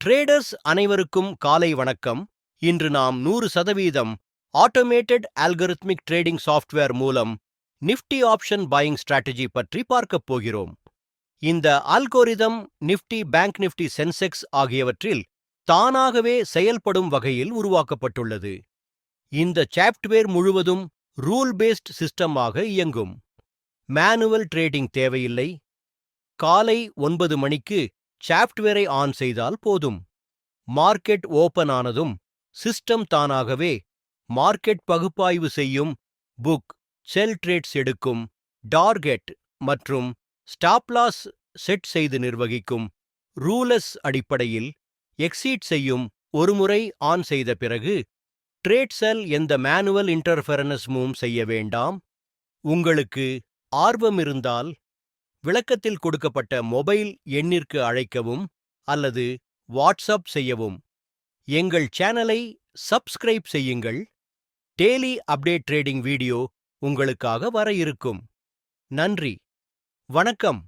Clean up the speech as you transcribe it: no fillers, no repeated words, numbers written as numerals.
Traders அனைவருக்கும் காலை வணக்கம். இன்று நாம் 100% ஆட்டோமேட்டட் அல்கரித்மிக் ட்ரேடிங் சாஃப்ட்வேர் மூலம் நிஃப்டி ஆப்ஷன் பையிங் ஸ்ட்ராட்டஜி பற்றி பார்க்கப் போகிறோம். இந்த algorithm Nifty, bank Nifty, Sensex ஆகியவற்றில் தானாகவே செயல்படும் வகையில் உருவாக்கப்பட்டுள்ளது. இந்த சாஃப்ட்வேர் முழுவதும் ரூல் பேஸ்ட் சிஸ்டமாக இயங்கும். மேனுவல் ட்ரேடிங் தேவையில்லை. காலை 9 மணிக்கு சாஃப்ட்வேரை ஆன் செய்தால் போதும். மார்க்கெட் ஓபன் ஆனதும் சிஸ்டம் தானாகவே மார்க்கெட் பகுப்பாய்வு செய்யும், புக், செல் ட்ரேட்ஸ் எடுக்கும், டார்கெட் மற்றும் ஸ்டாப் லாஸ் செட் செய்து நிர்வகிக்கும். ரூலஸ் அடிப்படையில் எக்ஸீட் செய்யும். ஒருமுறை ஆன் செய்த பிறகு ட்ரேட் செல் எந்த மேனுவல் இன்டர்ஃபெரன்ஸும் செய்ய வேண்டாம். உங்களுக்கு ஆர்வம் இருந்தால் விளக்கத்தில் கொடுக்கப்பட்ட மொபைல் எண்ணிற்கு அழைக்கவும் அல்லது வாட்ஸ்அப் செய்யவும். எங்கள் சேனலை சப்ஸ்கிரைப் செய்யுங்கள். டெய்லி அப்டேட் ட்ரேடிங் வீடியோ உங்களுக்காக வர இருக்கும். நன்றி, வணக்கம்.